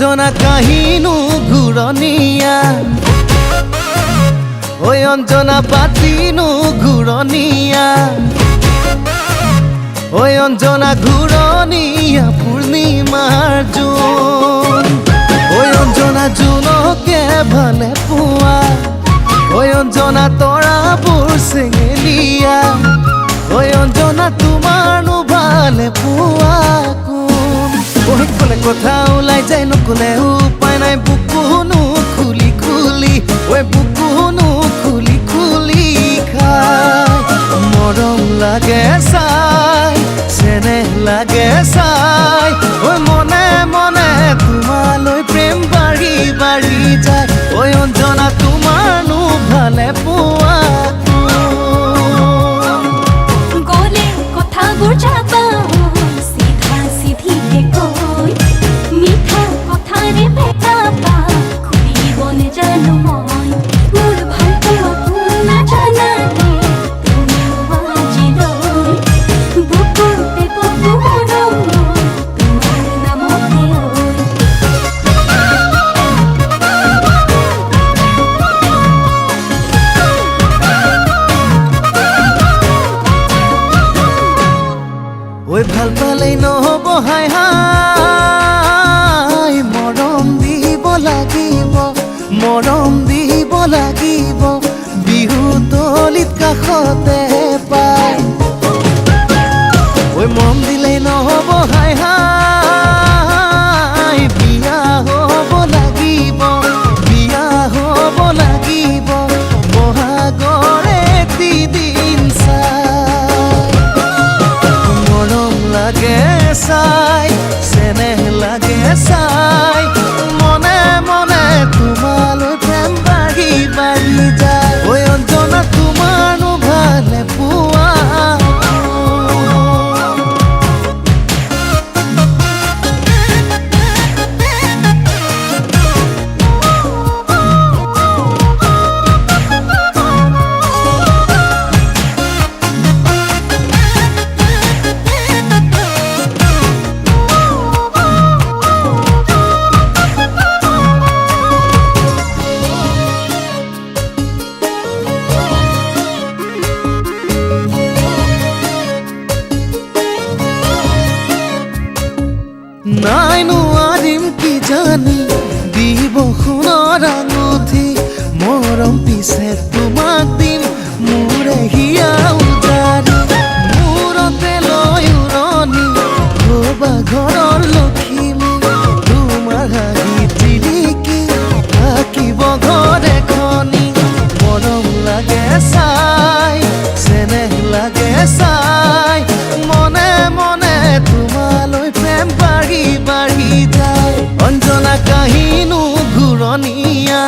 অঞ্জনা কাহিনু ঘূৰণীয়া ঐ অঞ্জনা পাতিনু ঘূৰণীয়া ঐ অঞ্জনা ঘূৰণীয়া পূৰ্ণিমাৰ জোন ঐ অঞ্জনা জোনকে ভালে পোৱা ঐ অঞ্জনা তৰাবোৰ চেঙেলীয়া ঐ অঞ্জনা তোমাৰনো ভালে পোৱা কোন কলে কথা ওলাই যায় নকলে উপায় নাই বুকুনো খুলি খুলি ঐ বুকুনো খুলি খুলি খাই মৰম লাগে চাই চেনেহ লাগে চাই ঐ মনে মনে তোমালৈ প্ৰেম বাঢ়ি বাঢ়ি যায় ঐ অঞ্জনা তোমাৰনো ভালে পোৱা গলে কথাবোৰ যাবা সিধা সিধিকে কৈ মিঠা কথাৰে ভেটাবা খুলিবনে জানো মই মোৰ ভাল পোৱা কোন নাজানানে তুমিও আজিলৈ বুকুতে বুকু মৰম তোমাৰ নামতে ঐ ভাল পালেই নহ'ব হাই হাই মৰম দিব লাগিব বিহু তলিত কাষতে পাই ঐ মৰম দিলেই নহ'ব হাই হাই বিয়া হ'ব লাগিব বহাগৰে এদিন চাই মৰম লাগে চাই চেনেহ লাগে চাই মনে মনে তোমালৈ প্ৰেম বাঢ়ি বাঢ়ি যায় ঐ অঞ্জনা তোমাৰনো ভালে পোৱা নাই নোৱাৰিম কি জানি দিব সোণৰ আঙুঠি মৰম পিছে তোমাক দিম মোৰে হিয়া উজাৰি মূৰতে লৈ উৰণি হবা ঘৰৰ লখিমী তোমাৰ হাঁহি জিলিকি থাকিব ঘৰ এখনি মৰম লাগে চাই চেনেহ লাগে চাই মনে মনে তোমালৈ প্ৰেম বাঢ়ি বাঢ়ি যায় অঞ্জনা কাহিনু ঘূৰণীয়া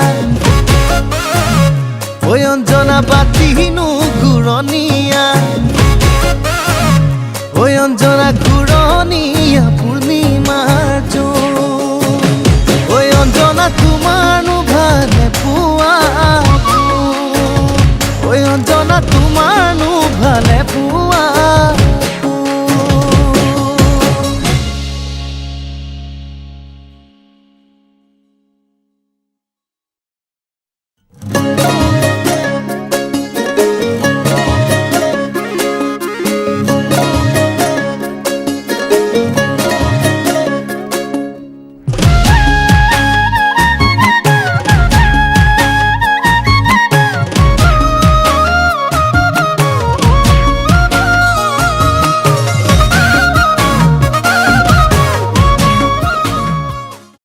ঐ অঞ্জনা পাতিনু ঘূৰণীয়া ঐ অঞ্জনা ঘূৰণীয়া পূৰ্ণিমাৰ জোন ঐ অঞ্জনা তোমাৰনো ভালে পোৱা ঐ অঞ্জনা তোমাৰনো ভালে পোৱা